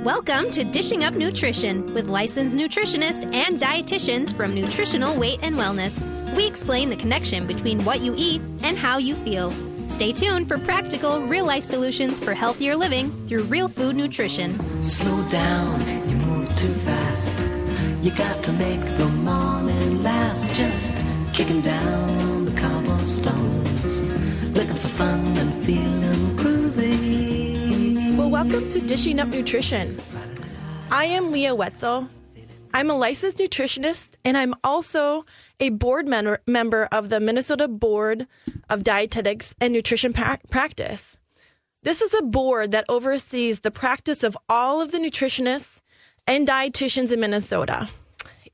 Welcome to Dishing Up Nutrition with licensed nutritionists and dietitians from Nutritional Weight and Wellness. We explain the connection between what you eat and how you feel. Stay tuned for practical, real-life solutions for healthier living through real food nutrition. Slow down, you move too fast. You got to make the morning last. Just kicking down the cobblestones, looking for fun and feeling groovy. Well, welcome to Dishing Up Nutrition. I am Leah Wetzel. I'm a licensed nutritionist, and I'm also a board member of the Minnesota Board of Dietetics and Nutrition Practice. This is a board that oversees the practice of all of the nutritionists and dietitians in Minnesota.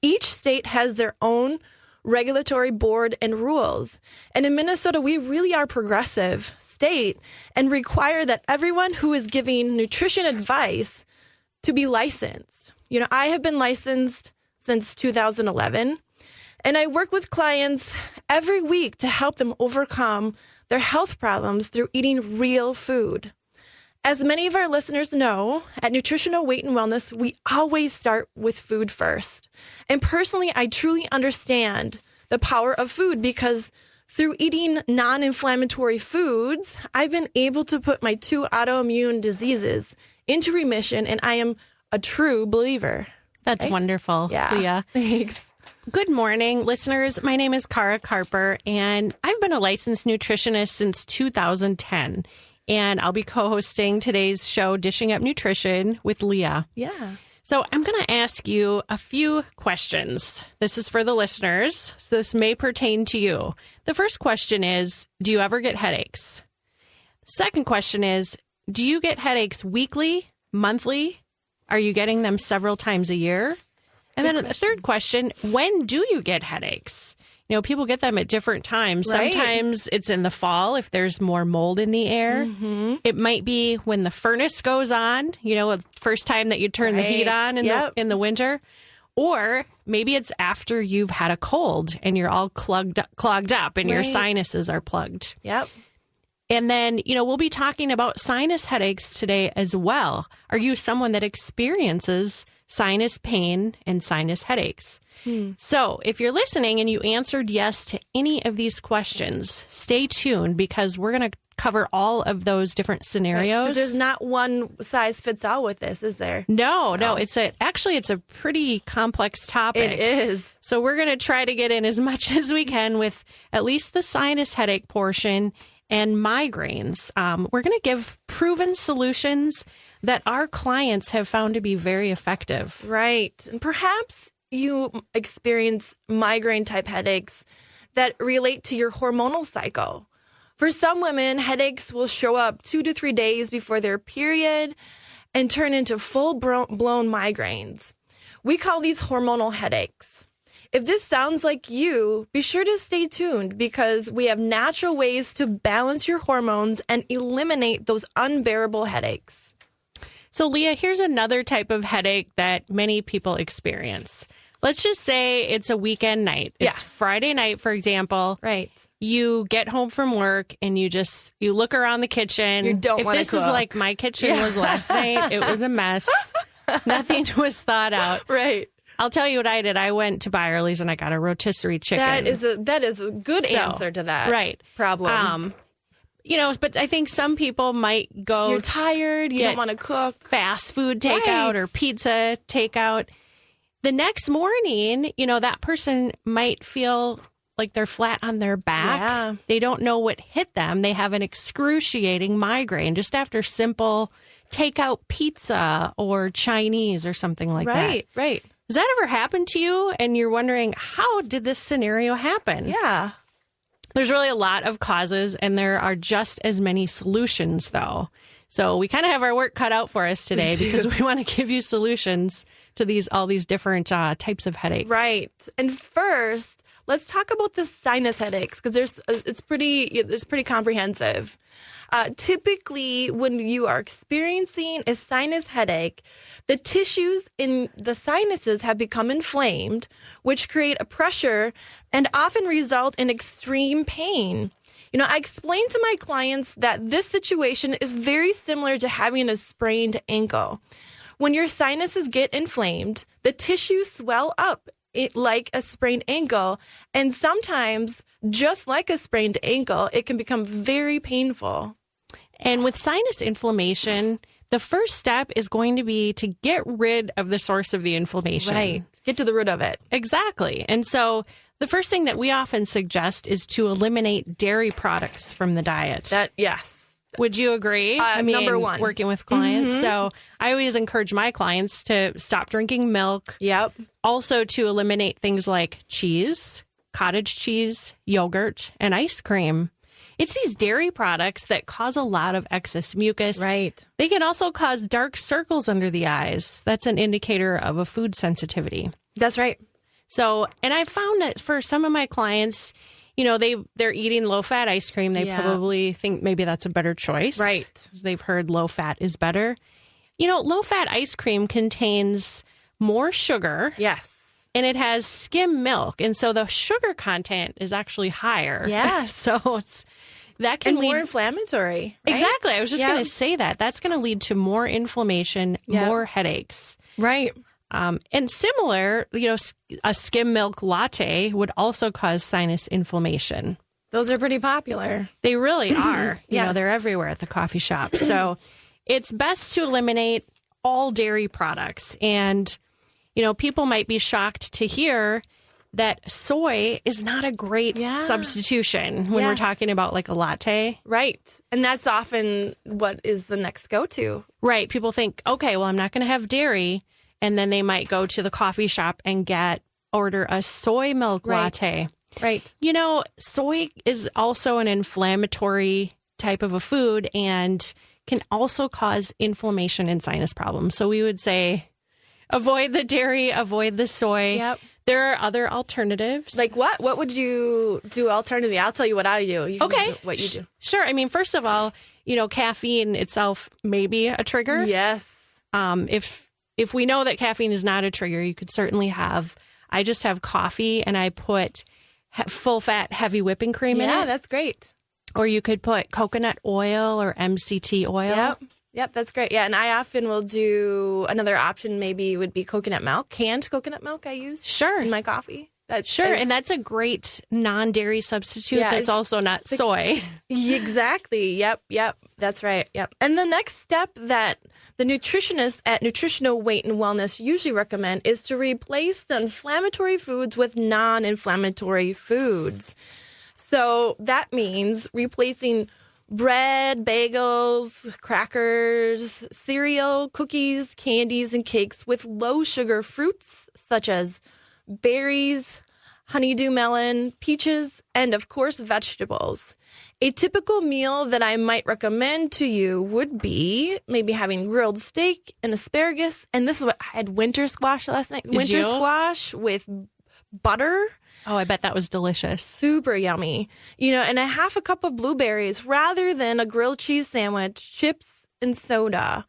Each state has their own regulatory board and rules. And in Minnesota, we really are a progressive state and require that everyone who is giving nutrition advice to be licensed. You know, I have been licensed since 2011, and I work with clients every week to help them overcome their health problems through eating real food. As many of our listeners know, at Nutritional Weight and Wellness, we always start with food first. And personally, I truly understand the power of food because through eating non-inflammatory foods, I've been able to put my 2 autoimmune diseases into remission, and I am a true believer. That's wonderful, Yeah. Leah. Thanks. Good morning, listeners. My name is Cara Carper, and I've been a licensed nutritionist since 2010. And I'll be co-hosting today's show, Dishing Up Nutrition, with Leah. Yeah. So I'm going to ask you a few questions. This is for the listeners, so this may pertain to you. The first question is, do you ever get headaches? Second question is, do you get headaches weekly, monthly? Are you getting them several times a year? And then the third question, when do you get headaches? You know, people get them at different times. Right. Sometimes it's in the fall if there's more mold in the air. Mm-hmm. It might be when the furnace goes on, you know, the first time that you turn the heat on in the winter. Or maybe it's after you've had a cold and you're all clogged up and your sinuses are plugged. Yep. And then, you know, we'll be talking about sinus headaches today as well. Are you someone that experiences sinus pain and sinus headaches? So if you're listening and you answered yes to any of these questions, stay tuned because we're going to cover all of those different scenarios. Right. There's not one size fits all with this, is there? No. It's a pretty complex topic. It is. So we're going to try to get in as much as we can with at least the sinus headache portion and migraines. We're going to give proven solutions that our clients have found to be very effective. Right. And perhaps you experience migraine type headaches that relate to your hormonal cycle. For some women, headaches will show up 2 to 3 days before their period and turn into full-blown migraines. We call these hormonal headaches. If this sounds like you, be sure to stay tuned because we have natural ways to balance your hormones and eliminate those unbearable headaches. So, Leah, here's another type of headache that many people experience. Let's just say it's a weekend night. It's Friday night, for example. Right. You get home from work and you look around the kitchen. You don't want to cook. If this is like my kitchen was last night, it was a mess. Nothing was thought out. Right. I'll tell you what I did. I went to Byerly's and I got a rotisserie chicken. That is a good answer to that problem. You know, but I think some people might go. You're tired. You don't want to cook. Fast food takeout or pizza takeout. The next morning, you know, that person might feel like they're flat on their back. Yeah. They don't know what hit them. They have an excruciating migraine just after simple takeout pizza or Chinese or something like that. Right. Has that ever happened to you? And you're wondering, how did this scenario happen? Yeah. There's really a lot of causes, and there are just as many solutions, though. So we kind of have our work cut out for us today because we want to give you solutions to all these different types of headaches. Right. And first, let's talk about the sinus headaches because it's pretty comprehensive. Typically, when you are experiencing a sinus headache, the tissues in the sinuses have become inflamed, which create a pressure and often result in extreme pain. You know, I explain to my clients that this situation is very similar to having a sprained ankle. When your sinuses get inflamed, the tissues swell up like a sprained ankle. And sometimes, just like a sprained ankle, it can become very painful. And with sinus inflammation, the first step is going to be to get rid of the source of the inflammation. Right. Get to the root of it. Exactly. And so the first thing that we often suggest is to eliminate dairy products from the diet. Yes. Would you agree? Number one. Working with clients. So I always encourage my clients to stop drinking milk. Yep. Also to eliminate things like cheese, cottage cheese, yogurt, and ice cream. It's these dairy products that cause a lot of excess mucus. Right. They can also cause dark circles under the eyes. That's an indicator of a food sensitivity. That's right. So, and I found that for some of my clients, you know, they're eating low-fat ice cream. They probably think maybe that's a better choice. Right. Because they've heard low-fat is better. You know, low-fat ice cream contains more sugar. Yes. And it has skim milk. And so the sugar content is actually higher. Yes. So that can lead... more inflammatory. Right? Exactly. I was just going to say that. That's going to lead to more inflammation, more headaches. Right. And similar, you know, a skim milk latte would also cause sinus inflammation. Those are pretty popular. They really are. You know, they're everywhere at the coffee shop. So it's best to eliminate all dairy products. And, you know, people might be shocked to hear that soy is not a great substitution when we're talking about like a latte. Right. And that's often what is the next go-to. Right. People think, okay, well, I'm not going to have dairy. And then they might go to the coffee shop and order a soy milk latte. Right. You know, soy is also an inflammatory type of a food and can also cause inflammation and sinus problems. So we would say avoid the dairy, avoid the soy. Yep. There are other alternatives. Like what? What would you do alternatively? I'll tell you what I do. You can do what you do. Sure. I mean, first of all, you know, caffeine itself may be a trigger. Yes. If we know that caffeine is not a trigger, you could certainly I just have coffee and I put full fat heavy whipping cream in it. Yeah, that's great. Or you could put coconut oil or MCT oil. Yep, that's great. Yeah, and I often will do another option maybe would be coconut milk. Canned coconut milk I use in my coffee. And that's a great non-dairy substitute that's also not soy. Exactly. Yep. That's right. Yep. And the next step that the nutritionists at Nutritional Weight and Wellness usually recommend is to replace the inflammatory foods with non-inflammatory foods. So that means replacing bread, bagels, crackers, cereal, cookies, candies, and cakes with low-sugar fruits such as berries, honeydew melon, peaches, and of course, vegetables. A typical meal that I might recommend to you would be maybe having grilled steak and asparagus. And this is what I had winter squash last night. Squash with butter. Oh, I bet that was delicious. Super yummy. You know, and a half a cup of blueberries rather than a grilled cheese sandwich, chips, and soda.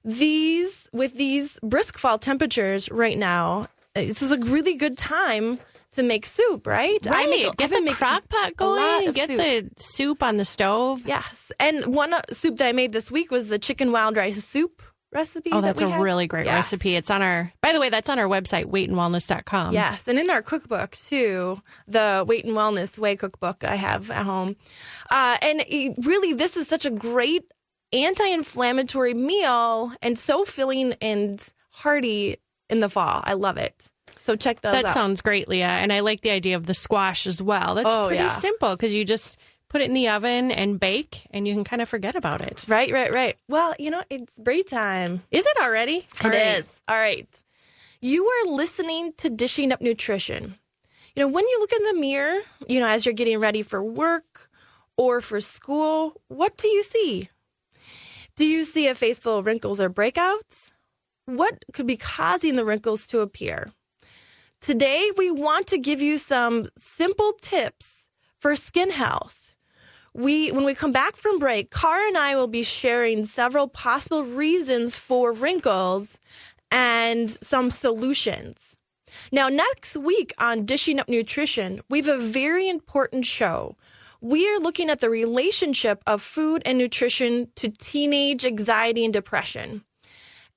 With these brisk fall temperatures right now, this is a really good time to make soup, right? Right. Get the crock pot going and get the soup on the stove. Yes. And one soup that I made this week was the chicken wild rice soup recipe. Oh, that's a really great recipe. It's on by the way, that's on our website, weightandwellness.com. Yes. And in our cookbook, too, the Weight and Wellness Way cookbook I have at home. Really, this is such a great anti-inflammatory meal and so filling and hearty in the fall. I love it. So check those out. That sounds great, Leah. And I like the idea of the squash as well. That's pretty simple because you just put it in the oven and bake and you can kind of forget about it. Right. Well, you know, it's break time. Is it already? It is. All right. You are listening to Dishing Up Nutrition. You know, when you look in the mirror, you know, as you're getting ready for work or for school, what do you see? Do you see a face full of wrinkles or breakouts? What could be causing the wrinkles to appear? Today, we want to give you some simple tips for skin health. When we come back from break, Cara and I will be sharing several possible reasons for wrinkles and some solutions. Now, next week on Dishing Up Nutrition, we have a very important show. We are looking at the relationship of food and nutrition to teenage anxiety and depression.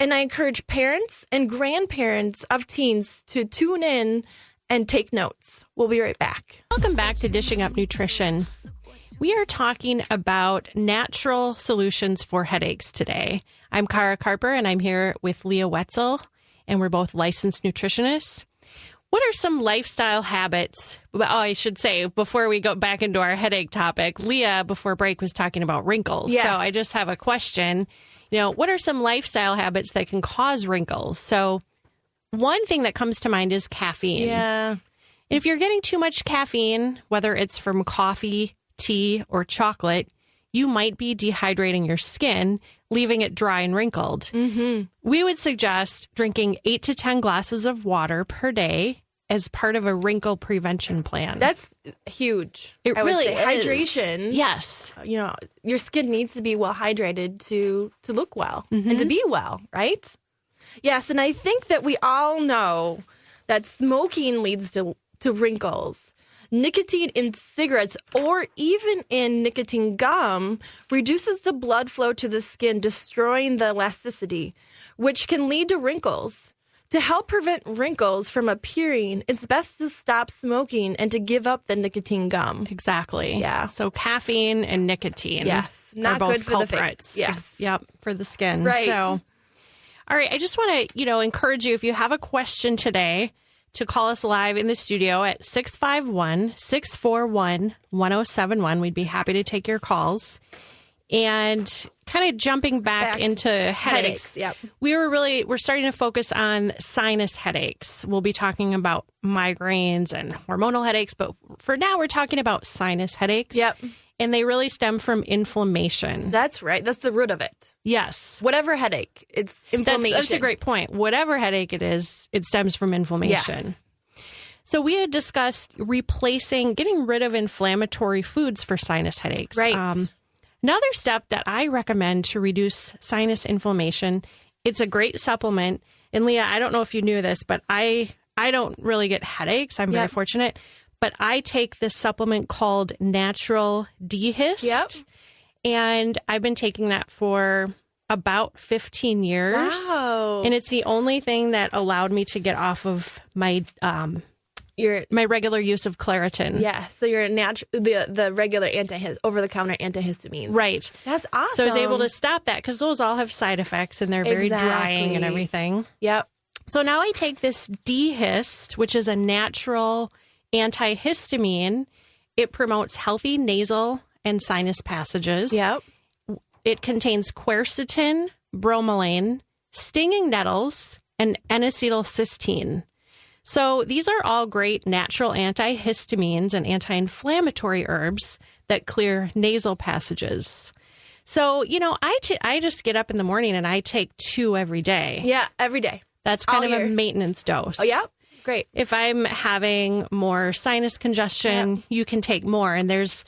And I encourage parents and grandparents of teens to tune in and take notes. We'll be right back. Welcome back to Dishing Up Nutrition. We are talking about natural solutions for headaches today. I'm Kara Carper, and I'm here with Leah Wetzel, and we're both licensed nutritionists. What are some lifestyle habits? Oh, I should say, before we go back into our headache topic, Leah, before break, was talking about wrinkles. Yes. So I just have a question. What are some lifestyle habits that can cause wrinkles? So one thing that comes to mind is caffeine. Yeah. If you're getting too much caffeine, whether it's from coffee, tea, or chocolate, you might be dehydrating your skin, leaving it dry and wrinkled. Mm-hmm. We would suggest drinking 8 to 10 glasses of water per day as part of a wrinkle prevention plan. That's huge. It really is. Hydration. Yes. Your skin needs to be well hydrated to look well and to be well, right? Yes, and I think that we all know that smoking leads to wrinkles. Nicotine in cigarettes or even in nicotine gum reduces the blood flow to the skin, destroying the elasticity, which can lead to wrinkles. To help prevent wrinkles from appearing, it's best to stop smoking and to give up the nicotine gum. Exactly. Yeah. So caffeine and nicotine. Yes. Not are both good for culprits. the face. Yes. Yep. For the skin. Right. So, all right. I just want to, encourage you, if you have a question today, to call us live in the studio at 651-641-1071. We'd be happy to take your calls. And kind of jumping back into headaches. Yep. We're starting to focus on sinus headaches. We'll be talking about migraines and hormonal headaches, but for now we're talking about sinus headaches. Yep. And they really stem from inflammation. That's right. That's the root of it. Yes. Whatever headache, it's inflammation. That's a great point. Whatever headache it is, it stems from inflammation. Yes. So we had discussed getting rid of inflammatory foods for sinus headaches. Right. Another step that I recommend to reduce sinus inflammation, it's a great supplement. And Leah, I don't know if you knew this, but I don't really get headaches. I'm very fortunate. But I take this supplement called Natural Adhd. Yep. And I've been taking that for about 15 years. Wow. And it's the only thing that allowed me to get off of my regular use of Claritin. Yeah, so you're the regular over-the-counter antihistamines. Right. That's awesome. So I was able to stop that because those all have side effects and they're very drying and everything. Yep. So now I take this Adhd, which is a natural antihistamine. It promotes healthy nasal and sinus passages. Yep. It contains quercetin, bromelain, stinging nettles, and N-acetylcysteine. So these are all great natural antihistamines and anti-inflammatory herbs that clear nasal passages. So, I just get up in the morning and I take 2 every day. Yeah, every day. That's kind of a maintenance dose. Oh, yeah? Great. If I'm having more sinus congestion, you can take more. And there's,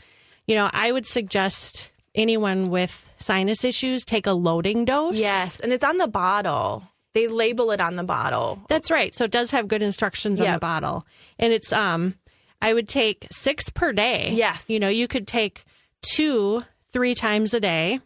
I would suggest anyone with sinus issues take a loading dose. Yes, and it's on the bottle. They label it on the bottle. That's right. So it does have good instructions on the bottle. And it's, I would take 6 per day. Yes. You could take 2, 3 times a day.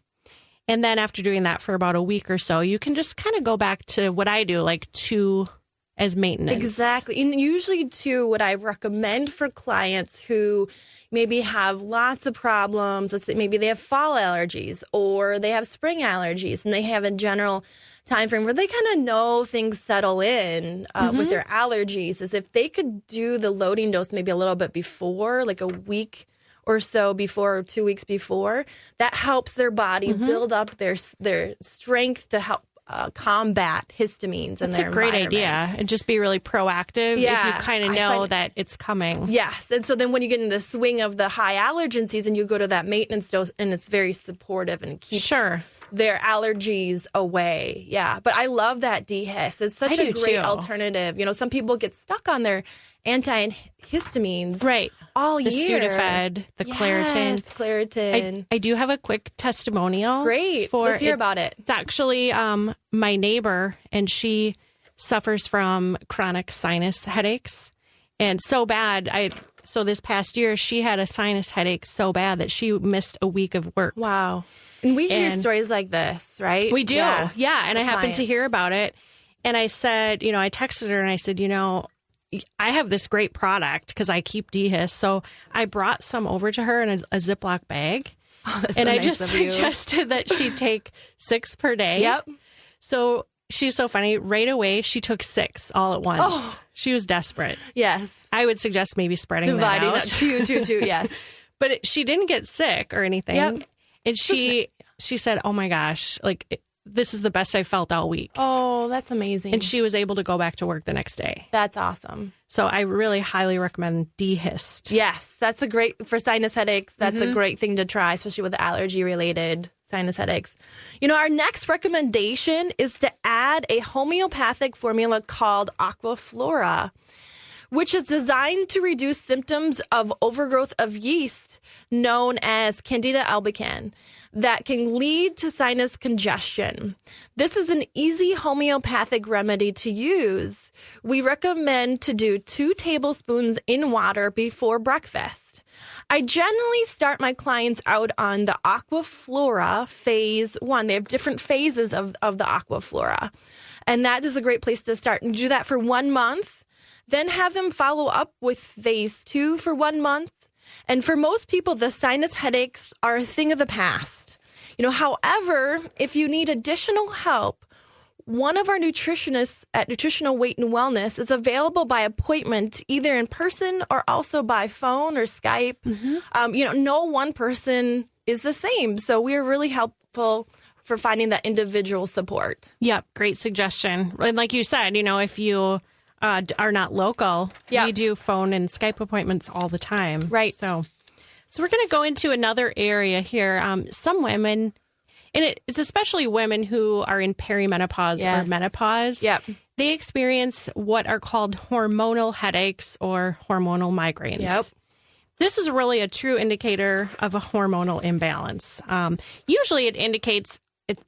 And then after doing that for about a week or so, you can just kind of go back to what I do, like 2 as maintenance. Exactly. And usually, too, what I recommend for clients who maybe have lots of problems, let's say maybe they have fall allergies or they have spring allergies and they have a general time frame where they kind of know things settle in with their allergies, is if they could do the loading dose maybe a little bit before, like a week or so before, or 2 weeks before, that helps their body build up their strength to help combat histamines in their environment. That's a great idea. And just be really proactive if you kind of know that it's coming. Yes. And so then when you get in the swing of the high allergen season, you go to that maintenance dose and it's very supportive and keeps their allergies away. Yeah. But I love that Adhd. It's such a great alternative. Some people get stuck on their antihistamines all year. The Sudafed, the Claritin. Yes, Claritin. I do have a quick testimonial. Great. Let's hear about it. It's actually my neighbor, and she suffers from chronic sinus headaches. And so bad, so this past year, she had a sinus headache so bad that she missed a week of work. Wow. And we hear stories like this, right? We do. Yes. Yeah. And I happened Clients. to hear about it. And I said, I texted her and I said, I have this great product because I keep DHIS. So I brought some over to her in a Ziploc bag. Oh, that's and so I nice just of you. suggested that she take 6 per day. Yep. So she's so funny. Right away, she took 6 all at once. Oh. She was desperate. Yes. I would suggest maybe spreading Dividing that up out. two, yes. But she didn't get sick or anything. Yep. And she said, oh my gosh, this is the best I felt all week. Oh, that's amazing. And she was able to go back to work the next day. That's awesome. So I really highly recommend DHIS. Yes, that's a great, for sinus headaches, that's a great thing to try, especially with allergy-related sinus headaches. Our next recommendation is to add a homeopathic formula called Aqua Flora, which is designed to reduce symptoms of overgrowth of yeast known as Candida albicans that can lead to sinus congestion. This is an easy homeopathic remedy to use. We recommend to do 2 tablespoons in water before breakfast. I generally start my clients out on the Aqua Flora phase 1. They have different phases of the Aqua Flora. And that is a great place to start. And do that for 1 month. Then have them follow up with phase 2 for 1 month. And for most people, the sinus headaches are a thing of the past. However, if you need additional help, one of our nutritionists at Nutritional Weight and Wellness is available by appointment, either in person or also by phone or Skype. No one person is the same. So we're really helpful for finding that individual support. Yep. Great suggestion. And like you said, if you are not local, we do phone and Skype appointments all the time. Right. So we're going to go into another area here. Some women, and it's especially women who are in perimenopause or menopause, they experience what are called hormonal headaches or hormonal migraines. Yep. This is really a true indicator of a hormonal imbalance. Usually it indicates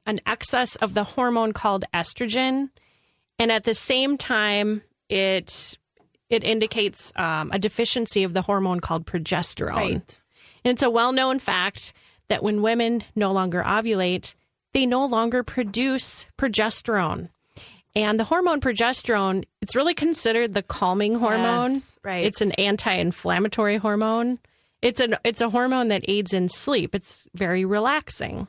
an excess of the hormone called estrogen, and at the same time, it indicates a deficiency of the hormone called progesterone. Right. And it's a well-known fact that when women no longer ovulate, they no longer produce progesterone. And the hormone progesterone, it's really considered the calming hormone. Yes, right. It's an anti-inflammatory hormone. It's a hormone that aids in sleep. It's very relaxing.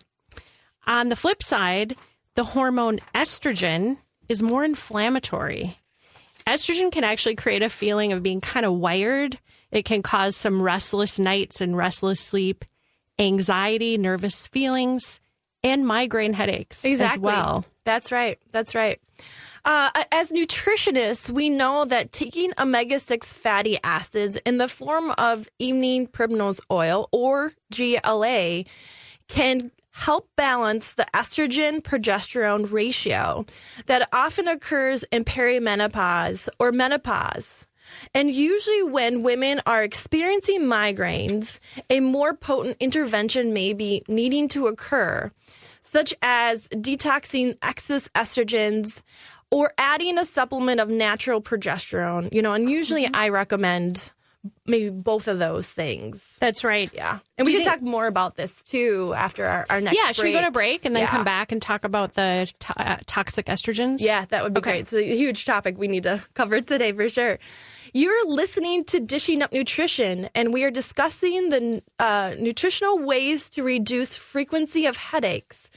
On the flip side, the hormone estrogen is more inflammatory. Estrogen can actually create a feeling of being kind of wired. It can cause some restless nights and restless sleep, anxiety, nervous feelings, and migraine headaches as well. That's right. As nutritionists, we know that taking omega-6 fatty acids in the form of evening primrose oil or GLA can help balance the estrogen-progesterone ratio that often occurs in perimenopause or menopause. And usually when women are experiencing migraines, a more potent intervention may be needing to occur, such as detoxing excess estrogens or adding a supplement of natural progesterone. And usually I recommend maybe both of those things. That's right. Yeah. And we can talk more about this, too, after our next break. Yeah, should we go to break and then come back and talk about the toxic estrogens? Yeah, that would be great. It's a huge topic we need to cover today for sure. You're listening to Dishing Up Nutrition, and we are discussing the nutritional ways to reduce frequency of headaches.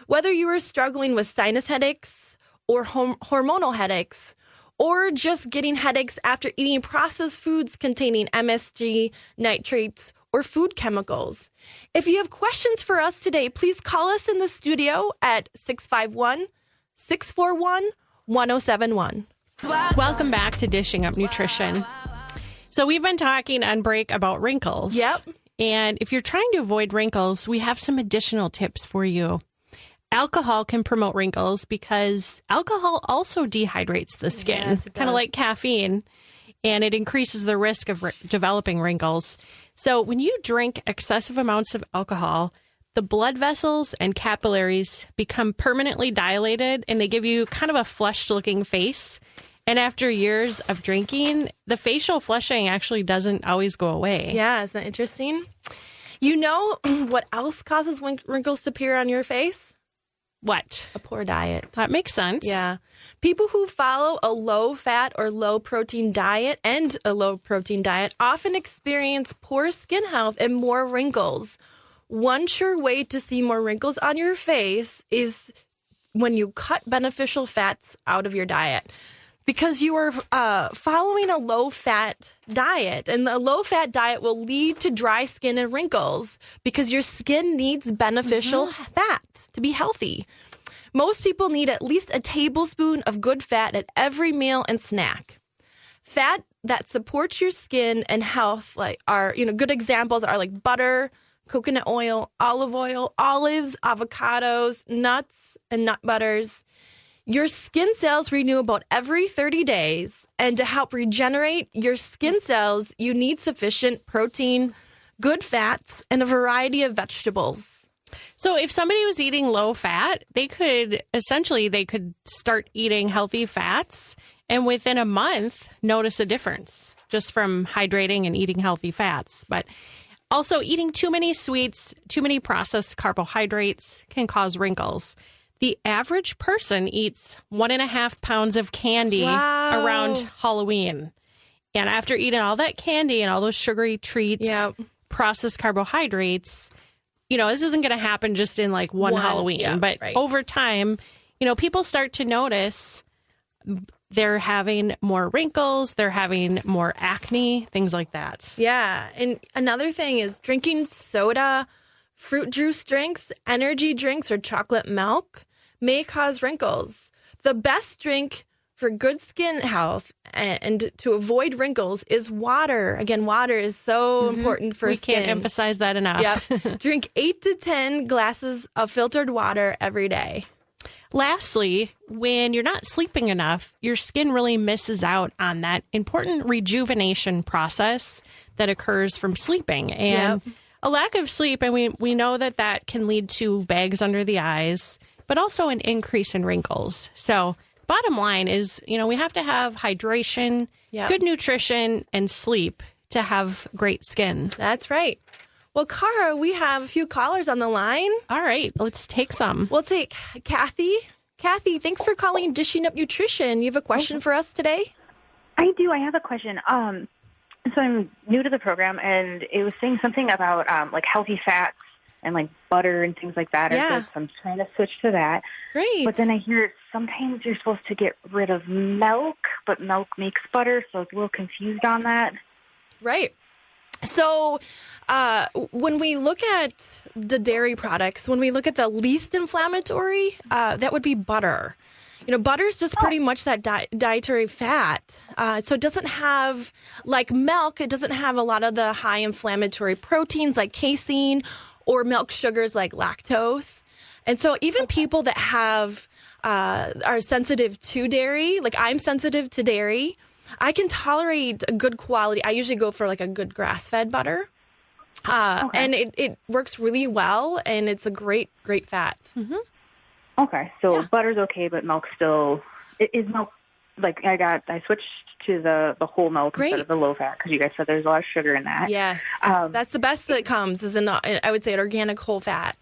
Whether you are struggling with sinus headaches or hormonal headaches, or just getting headaches after eating processed foods containing MSG, nitrates, or food chemicals. If you have questions for us today, please call us in the studio at 651-641-1071. Welcome back to Dishing Up Nutrition. So we've been talking on break about wrinkles. Yep. And if you're trying to avoid wrinkles, we have some additional tips for you. Alcohol can promote wrinkles because alcohol also dehydrates the skin, kind of like caffeine, and it increases the risk of developing wrinkles. So when you drink excessive amounts of alcohol, the blood vessels and capillaries become permanently dilated, and they give you kind of a flushed-looking face. And after years of drinking, the facial flushing actually doesn't always go away. Yeah, isn't that interesting? You know what else causes wrinkles to appear on your face? What? A poor diet. That makes sense. Yeah. People who follow a low-fat or low-protein diet often experience poor skin health and more wrinkles. One sure way to see more wrinkles on your face is when you cut beneficial fats out of your diet. Because you are following a low-fat diet, and the low-fat diet will lead to dry skin and wrinkles because your skin needs beneficial fat to be healthy. Most people need at least a tablespoon of good fat at every meal and snack. Fat that supports your skin and health are good examples are like butter, coconut oil, olives, avocados, nuts, and nut butters. Your skin cells renew about every 30 days, and to help regenerate your skin cells, you need sufficient protein, good fats, and a variety of vegetables. So if somebody was eating low fat, they could start eating healthy fats and within a month notice a difference just from hydrating and eating healthy fats. But also eating too many sweets, too many processed carbohydrates can cause wrinkles. The average person eats 1.5 pounds of candy around Halloween. And after eating all that candy and all those sugary treats, processed carbohydrates, this isn't going to happen just in like one Halloween. But over time, people start to notice they're having more wrinkles, they're having more acne, things like that. Yeah. And another thing is drinking soda, fruit juice drinks, energy drinks, or chocolate milk may cause wrinkles. The best drink for good skin health and to avoid wrinkles is water. Again, water is so important for skin. We can't emphasize that enough. Yep. Drink 8 to 10 glasses of filtered water every day. Lastly, when you're not sleeping enough, your skin really misses out on that important rejuvenation process that occurs from sleeping. And a lack of sleep, and we know that can lead to bags under the eyes, but also an increase in wrinkles. So bottom line is, we have to have hydration, good nutrition, and sleep to have great skin. That's right. Well, Cara, we have a few callers on the line. All right, let's take some. We'll take Kathy. Kathy, thanks for calling Dishing Up Nutrition. You have a question for us today? I do. I have a question. So I'm new to the program, and it was saying something about like healthy fats and like butter and things like that. Yeah. So I'm trying to switch to that. Great. But then I hear sometimes you're supposed to get rid of milk, but milk makes butter, so I was a little confused on that. Right. So when we look at the dairy products, when we look at the least inflammatory, that would be butter. Butter is just pretty much that dietary fat. So it doesn't have, like milk, it doesn't have a lot of the high inflammatory proteins like casein or milk sugars like lactose. And so even people that are sensitive to dairy, like I'm sensitive to dairy, I can tolerate a good quality. I usually go for like a good grass-fed butter. And it works really well, and it's a great fat. Mm-hmm. Okay, so butter's okay, but milk still is milk. Like I switched to the whole milk instead of the low fat because you guys said there's a lot of sugar in that. Yes, that's the best that comes is I would say an organic whole fat.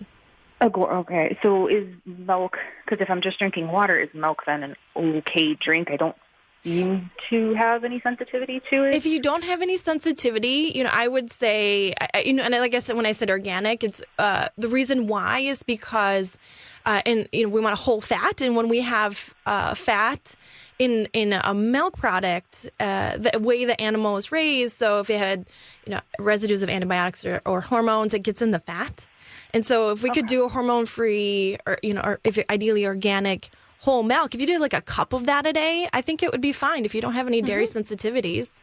Okay, so is milk? Because if I'm just drinking water, is milk then an okay drink? I don't seem to have any sensitivity to it. If you don't have any sensitivity, I would say, and like I said, when I said organic, it's the reason why is because, we want a whole fat, and when we have fat in a milk product, the way the animal is raised, so if it had residues of antibiotics or hormones, it gets in the fat, and so if we could do a hormone-free or if ideally organic whole milk, if you did like a cup of that a day, I think it would be fine if you don't have any dairy sensitivities.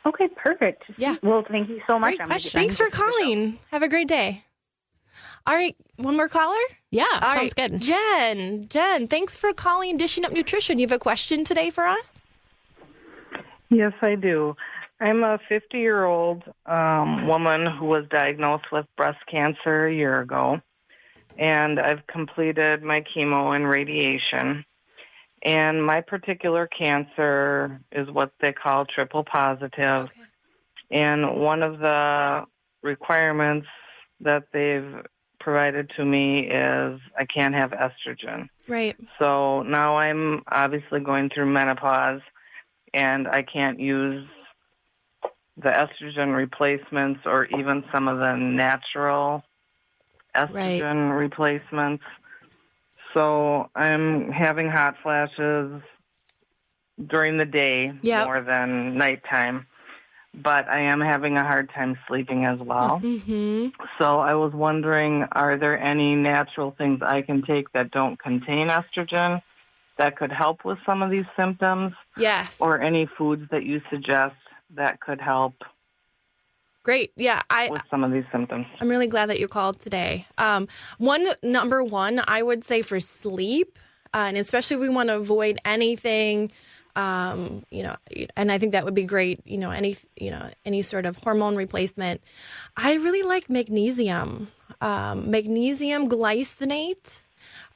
Okay, perfect. Yeah. Well, thank you so much. Great question. Thanks for calling. Have a great day. All right, one more caller? Yeah, all sounds good. Jen, thanks for calling Dishing Up Nutrition. You have a question today for us? Yes, I do. I'm a 50-year-old woman who was diagnosed with breast cancer a year ago. And I've completed my chemo and radiation. And my particular cancer is what they call triple positive. Okay. And one of the requirements that they've provided to me is I can't have estrogen. Right. So now I'm obviously going through menopause, and I can't use the estrogen replacements or even some of the natural estrogen replacements. So I'm having hot flashes during the day more than nighttime, but I am having a hard time sleeping as well. Mm-hmm. So I was wondering, are there any natural things I can take that don't contain estrogen that could help with some of these symptoms? Yes. Or any foods that you suggest that could help? Great. Yeah. With some of these symptoms. I'm really glad that you called today. Number one, I would say for sleep, and especially if we want to avoid anything, and I think that would be great, any sort of hormone replacement. I really like magnesium, magnesium glycinate.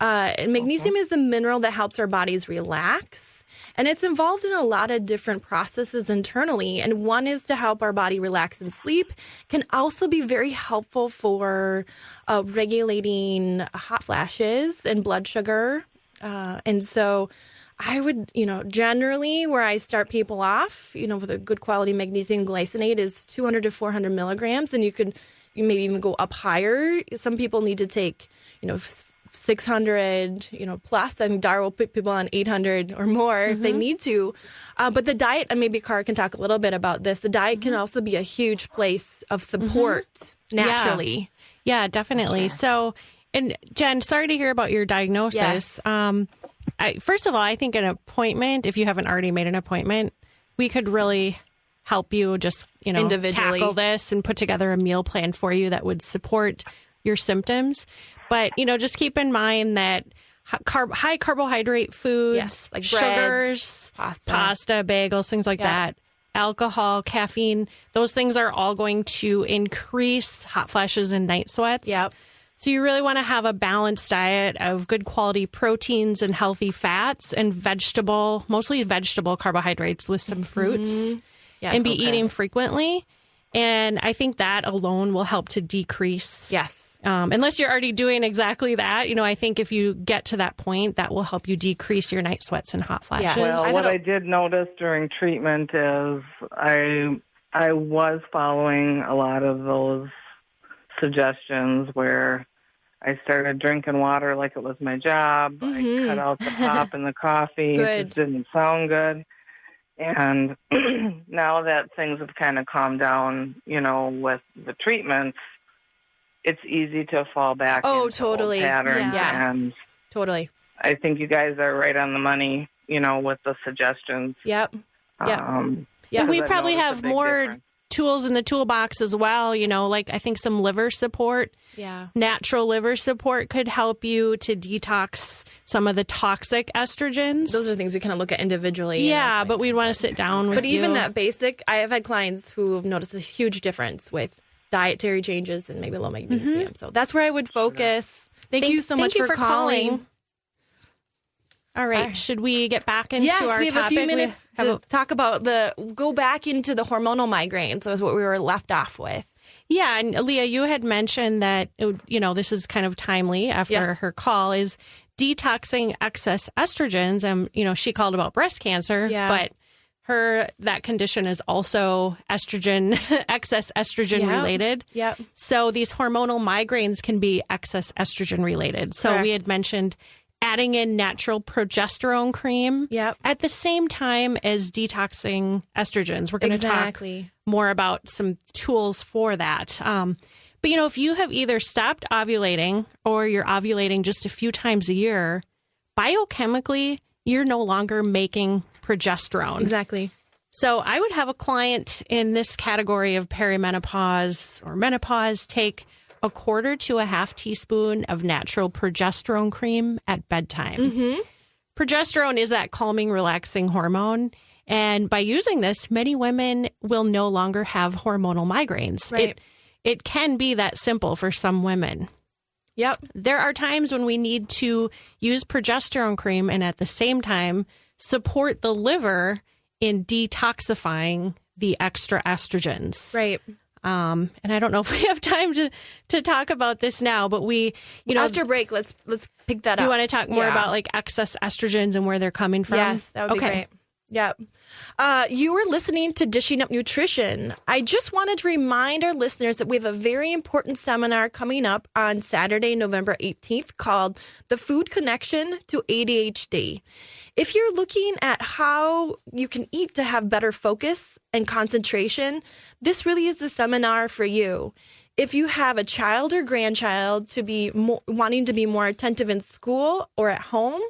Magnesium is the mineral that helps our bodies relax. And it's involved in a lot of different processes internally. And one is to help our body relax and sleep. Can also be very helpful for regulating hot flashes and blood sugar. And so I would, generally where I start people off, with a good quality magnesium glycinate is 200 to 400 milligrams. And you maybe even go up higher. Some people need to take, 600, plus. I think Dar will put people on 800 or more if they need to. But the diet, and maybe Cara can talk a little bit about this, the diet can also be a huge place of support naturally. Yeah, definitely. So, and Jen, sorry to hear about your diagnosis. Yes. First of all, I think an appointment, if you haven't already made an appointment, we could really help you just, individually tackle this and put together a meal plan for you that would support your symptoms. But, just keep in mind that high carbohydrate foods, like sugars, pasta, bagels, things like that, alcohol, caffeine, those things are all going to increase hot flashes and night sweats. Yep. So you really want to have a balanced diet of good quality proteins and healthy fats and mostly vegetable carbohydrates with some fruits and be eating frequently. And I think that alone will help to decrease. Yes. Unless you're already doing exactly that, I think if you get to that point, that will help you decrease your night sweats and hot flashes. Yeah. Well, what I did notice during treatment is I was following a lot of those suggestions where I started drinking water like it was my job. I cut out the pop in the coffee. It just didn't sound good. And now that things have kind of calmed down, with the treatments, it's easy to fall back into totally. old patterns. Yeah. And totally. I think you guys are right on the money, with the suggestions. Yep. And we probably have more tools in the toolbox as well, like I think some liver support. Yeah. Natural liver support could help you to detox some of the toxic estrogens. Those are things we kind of look at individually. Yeah, but we'd want to sit down with you. But even that basic, I have had clients who have noticed a huge difference with dietary changes and maybe low magnesium. So that's where I would focus. Thank you so much for calling. All right. Should we get back into our topic? Yes, we have a few minutes to talk about go back into the hormonal migraines. So is what we were left off with. Yeah. And Leah, you had mentioned that, this is kind of timely after her call, is detoxing excess estrogens. And, she called about breast cancer, but that condition is also excess estrogen related. Yep. So these hormonal migraines can be excess estrogen related. So we had mentioned adding in natural progesterone cream at the same time as detoxing estrogens. We're going to talk more about some tools for that. But, if you have either stopped ovulating or you're ovulating just a few times a year, biochemically, you're no longer making progesterone. Exactly. So I would have a client in this category of perimenopause or menopause take a quarter to a half teaspoon of natural progesterone cream at bedtime. Progesterone is that calming, relaxing hormone. And by using this, many women will no longer have hormonal migraines. Right. It can be that simple for some women. Yep. There are times when we need to use progesterone cream and at the same time support the liver in detoxifying the extra estrogens. Right. And I don't know if we have time to talk about this now, but we, after break, let's pick that up. You want to talk more about like excess estrogens and where they're coming from? Yes, that would be great. Yeah. You were listening to Dishing Up Nutrition. I just wanted to remind our listeners that we have a very important seminar coming up on Saturday, November 18th called The Food Connection to ADHD. If you're looking at how you can eat to have better focus and concentration, this really is the seminar for you. If you have a child or grandchild to be wanting to be more attentive in school or at home,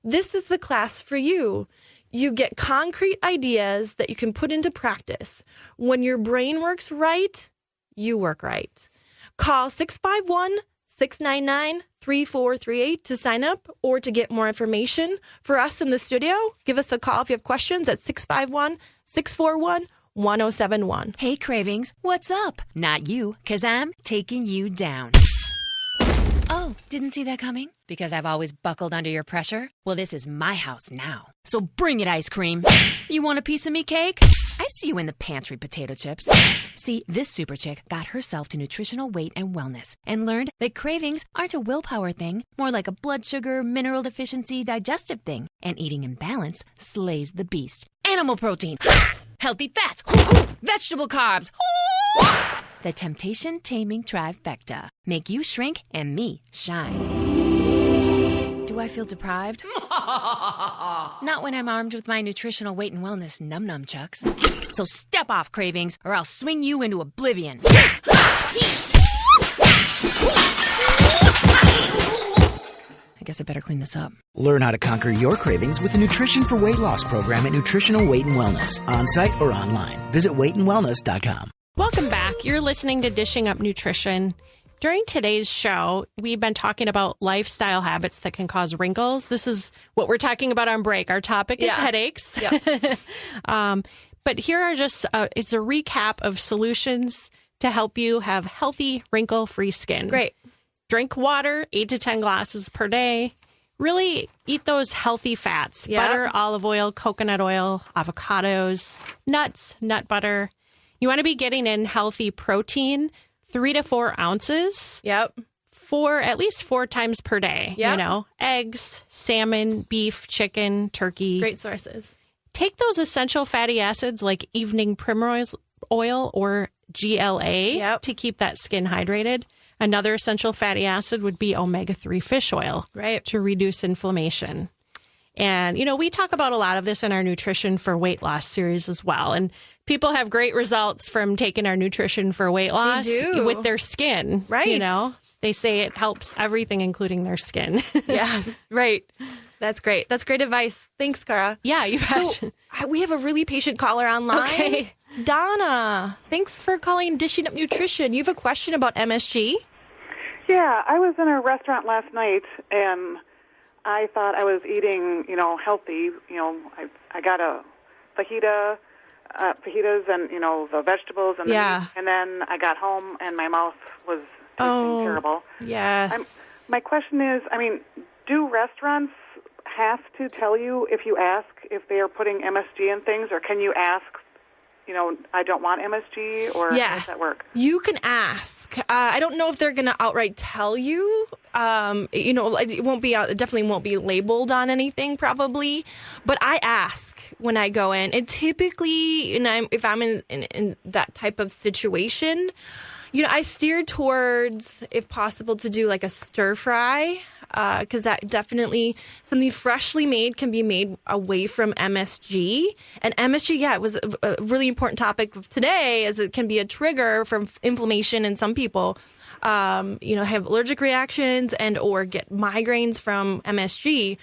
this is the class for you. You get concrete ideas that you can put into practice. When your brain works right, you work right. Call 651-699-3438 to sign up or to get more information. For us in the studio, give us a call if you have questions at 651-641-1071. Hey, Cravings, what's up? Not you, 'cause I'm taking you down. Oh, didn't see that coming? Because I've always buckled under your pressure? Well, this is my house now. So bring it, ice cream. You want a piece of me, cake? I see you in the pantry, potato chips. See, this super chick got herself to Nutritional Weight and Wellness and learned that cravings aren't a willpower thing, more like a blood sugar, mineral deficiency, digestive thing. And eating in balance slays the beast. Animal protein, healthy fats, vegetable carbs. The temptation-taming trifecta. Make you shrink and me shine. Do I feel deprived? Not when I'm armed with my Nutritional Weight and Wellness num-num chucks. So step off, Cravings, or I'll swing you into oblivion. I guess I better clean this up. Learn how to conquer your cravings with the Nutrition for Weight Loss program at Nutritional Weight and Wellness, on-site or online. Visit weightandwellness.com. Welcome back. You're listening to Dishing Up Nutrition. During today's show, we've been talking about lifestyle habits that can cause wrinkles. This is what we're talking about on break. Our topic is headaches. Yep. But here are just, it's a recap of solutions to help you have healthy, wrinkle-free skin. Great. Drink water, 8 to 10 glasses per day. Really eat those healthy fats. Yep. Butter, olive oil, coconut oil, avocados, nuts, nut butter. You want to be getting in healthy protein, 3 to 4 ounces. Yep. At least 4 times per day. Yep. Eggs, salmon, beef, chicken, turkey. Great sources. Take those essential fatty acids like evening primrose oil or GLA to keep that skin hydrated. Another essential fatty acid would be omega-3 fish oil to reduce inflammation. And, we talk about a lot of this in our Nutrition for Weight Loss series as well. And people have great results from taking our Nutrition for Weight Loss with their skin. Right. They say it helps everything, including their skin. Yes, right. That's great. That's great advice. Thanks, Cara. Yeah, you bet. So, we have a really patient caller online. Okay. Donna, thanks for calling Dishing Up Nutrition. You have a question about MSG? Yeah, I was in a restaurant last night, and I thought I was eating, healthy. I got a fajitas and, the vegetables. And then I got home, and my mouth was tasting terrible. Yes. My question is, do restaurants have to tell you if you ask if they are putting MSG in things, or can you ask, I don't want MSG, or how does that work? You can ask. I don't know if they're going to outright tell you. It won't be it definitely won't be labeled on anything probably, but I ask when I go in. And typically, if I'm in that type of situation, I steer towards, if possible, to do like a stir fry. Because that definitely, something freshly made can be made away from MSG. And MSG, it was a really important topic of today, as it can be a trigger for inflammation in some people. Have allergic reactions and or get migraines from MSG.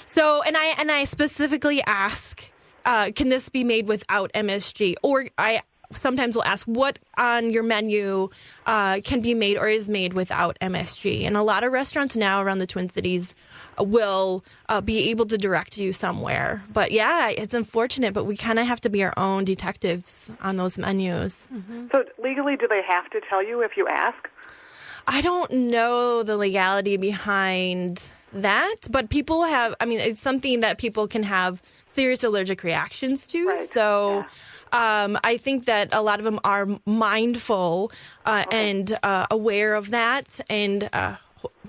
So, and I specifically ask, can this be made without MSG? Or I sometimes will ask what on your menu can be made or is made without MSG. And a lot of restaurants now around the Twin Cities will be able to direct you somewhere. But it's unfortunate, but we kind of have to be our own detectives on those menus. Mm-hmm. So legally, do they have to tell you if you ask? I don't know the legality behind that, but people have, it's something that people can have serious allergic reactions to. Right. So I think that a lot of them are mindful and aware of that, and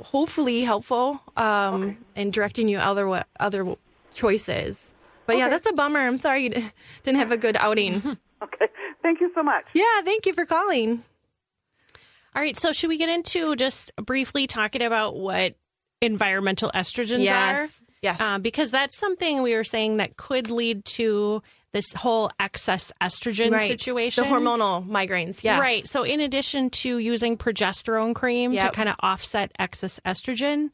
hopefully helpful in directing you other choices. But yeah, that's a bummer. I'm sorry you didn't have a good outing. Okay. Thank you so much. Yeah, thank you for calling. All right, so should we get into just briefly talking about what environmental estrogens are? Yes. Because that's something we were saying that could lead to this whole excess estrogen situation. The hormonal migraines, yes. Right. So in addition to using progesterone cream to kind of offset excess estrogen,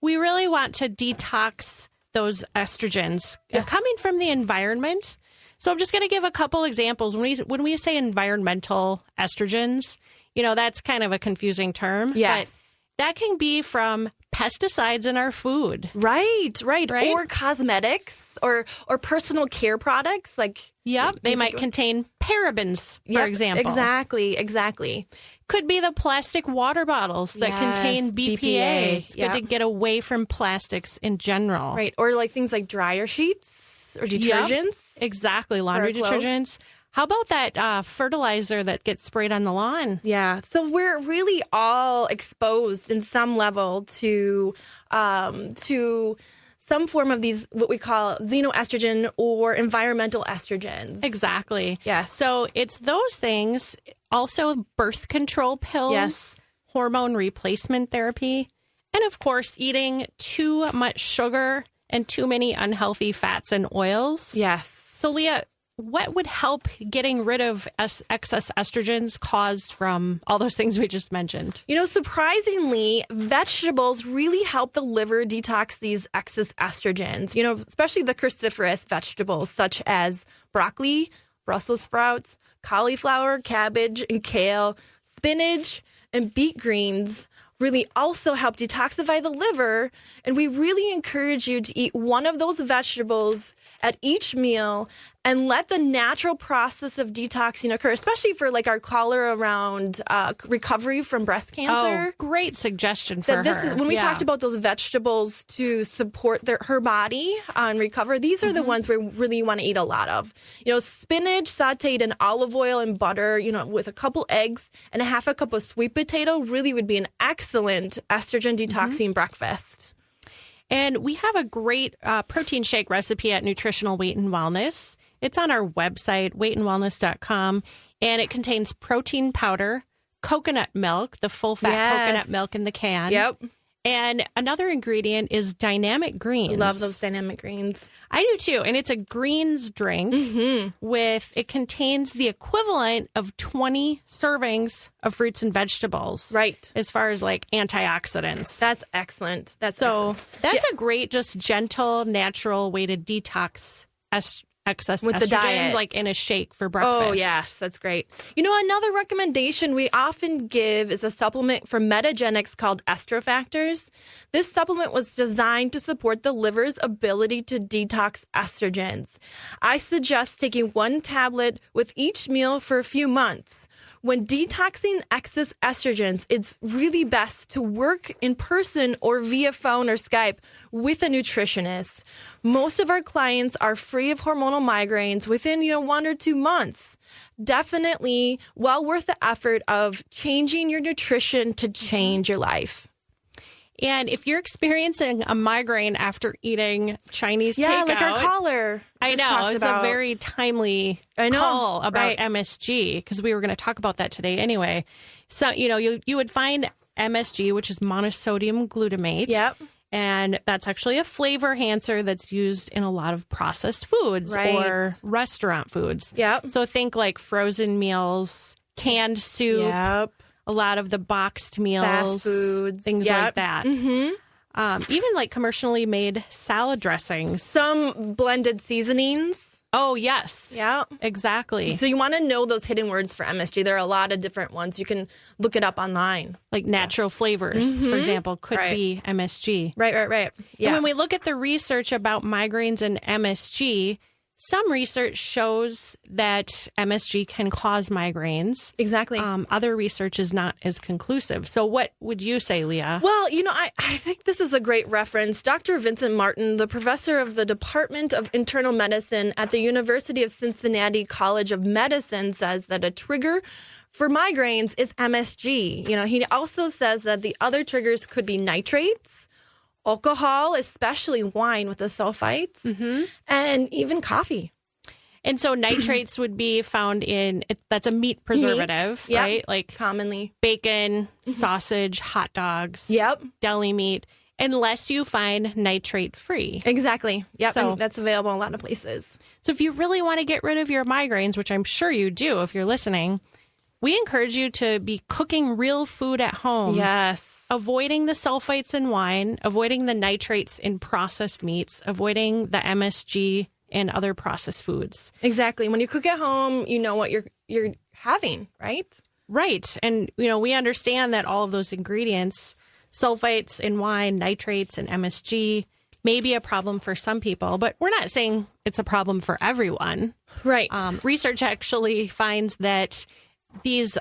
we really want to detox those estrogens. They're coming from the environment. So I'm just going to give a couple examples. When we say environmental estrogens, that's kind of a confusing term. Yes. But that can be from pesticides in our food. Right. Or cosmetics or personal care products. They might contain parabens, for example. Exactly. Could be the plastic water bottles that contain BPA. It's good to get away from plastics in general. Right. Or things like dryer sheets or detergents. Exactly. Laundry detergents. How about that fertilizer that gets sprayed on the lawn? Yeah. So we're really all exposed in some level to some form of these, what we call xenoestrogen or environmental estrogens. Exactly. Yes. So it's those things. Also, birth control pills, hormone replacement therapy, and of course, eating too much sugar and too many unhealthy fats and oils. Yes. So, Leah, what would help getting rid of excess estrogens caused from all those things we just mentioned? Surprisingly, vegetables really help the liver detox these excess estrogens, especially the cruciferous vegetables such as broccoli, Brussels sprouts, cauliflower, cabbage, and kale, spinach, and beet greens really also help detoxify the liver. And we really encourage you to eat one of those vegetables at each meal and let the natural process of detoxing occur, especially for our caller around recovery from breast cancer. Oh, great suggestion for This her. is when we talked about those vegetables to support her body and recover. These are the ones we really want to eat a lot of. Spinach sauteed in olive oil and butter, with a couple eggs and a half a cup of sweet potato really would be an excellent estrogen detoxing breakfast. And we have a great protein shake recipe at Nutritional Weight and Wellness. It's on our website, weightandwellness.com, and it contains protein powder, coconut milk, the full-fat coconut milk in the can. Yep. And another ingredient is dynamic greens. Love those dynamic greens. I do too. And it's a greens drink it contains the equivalent of 20 servings of fruits and vegetables. Right. As far as antioxidants. That's excellent. That's a great, just gentle, natural way to detox excess with estrogens, the diet. In a shake for breakfast. Oh, yes, that's great. Another recommendation we often give is a supplement for metagenics called estrofactors. This supplement was designed to support the liver's ability to detox estrogens. I suggest taking one tablet with each meal for a few months. When detoxing excess estrogens, it's really best to work in person or via phone or Skype with a nutritionist. Most of our clients are free of hormonal migraines within 1 or 2 months. Definitely well worth the effort of changing your nutrition to change your life. And if you're experiencing a migraine after eating Chinese takeout, like our caller. I know it's a very timely call about MSG because we were going to talk about that today anyway. So you would find MSG, which is monosodium glutamate. Yep. And that's actually a flavor enhancer that's used in a lot of processed foods or restaurant foods. Yep. So think like frozen meals, canned soup. Yep. A lot of the boxed meals, fast foods, things like that. Mm-hmm. Even like commercially made salad dressings. Some blended seasonings. Oh, yes. Yeah. Exactly. So you want to know those hidden words for MSG. There are a lot of different ones. You can look it up online. Like natural flavors, for example, could be MSG. Right. Yeah. And when we look at the research about migraines and MSG, Some research shows that MSG can cause migraines. Exactly. Other research is not as conclusive. So what would you say, Leah? Well, I think this is a great reference. Dr. Vincent Martin, the professor of the Department of Internal Medicine at the University of Cincinnati College of Medicine, says that a trigger for migraines is MSG. He also says that the other triggers could be nitrates, alcohol, especially wine with the sulfites, and even coffee. And so nitrates would be found that's a meat preservative, Meats, right? Like commonly bacon, sausage, hot dogs, deli meat, unless you find nitrate free. Exactly. Yep. So, and that's available in a lot of places. So if you really want to get rid of your migraines, which I'm sure you do if you're listening, we encourage you to be cooking real food at home. Yes. Avoiding the sulfites in wine, avoiding the nitrates in processed meats, avoiding the MSG in other processed foods. Exactly. When you cook at home, you know what you're having, right? Right. And, we understand that all of those ingredients, sulfites in wine, nitrates, and MSG, may be a problem for some people, but we're not saying it's a problem for everyone. Right. Research actually finds that these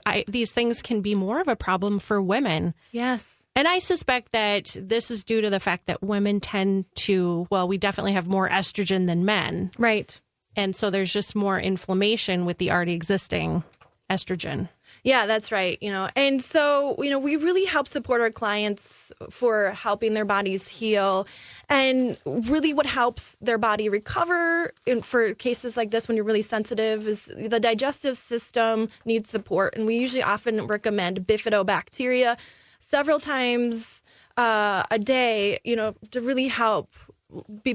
things can be more of a problem for women. Yes. And I suspect that this is due to the fact that women tend to, we definitely have more estrogen than men. Right. And so there's just more inflammation with the already existing estrogen. Yeah, that's right. And so, we really help support our clients for helping their bodies heal. And really what helps their body recover for cases like this when you're really sensitive is the digestive system needs support. And we usually often recommend bifidobacteria several times a day, to really help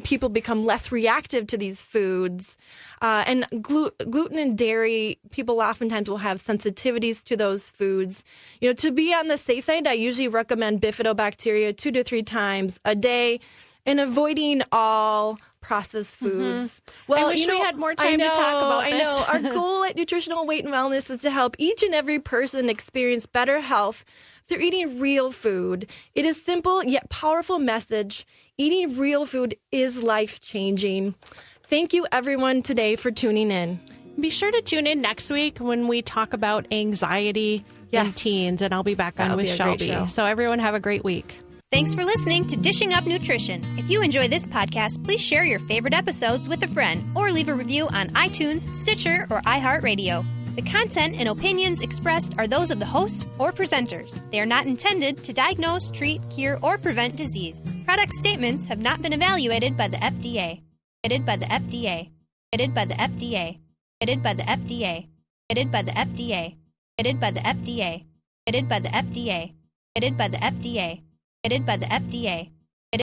people become less reactive to these foods. And gluten and dairy, people oftentimes will have sensitivities to those foods. To be on the safe side, I usually recommend bifidobacteria 2 to 3 times a day and avoiding all processed foods. Mm-hmm. Well, I wish we had more time to talk about this. I know. Our goal at Nutritional Weight and Wellness is to help each and every person experience better health through eating real food. It is simple yet powerful message. Eating real food is life-changing. Thank you, everyone, today for tuning in. Be sure to tune in next week when we talk about anxiety in teens, and I'll be back on with Shelby. So everyone have a great week. Thanks for listening to Dishing Up Nutrition. If you enjoy this podcast, please share your favorite episodes with a friend or leave a review on iTunes, Stitcher, or iHeartRadio. The content and opinions expressed are those of the hosts or presenters. They are not intended to diagnose, treat, cure, or prevent disease. Product statements have not been evaluated by the FDA. Edited by the FDA. Edited by the FDA. Edited by the FDA. Edited by the FDA. Edited by the FDA. Edited by the FDA. Edited by the FDA. Edited by the FDA.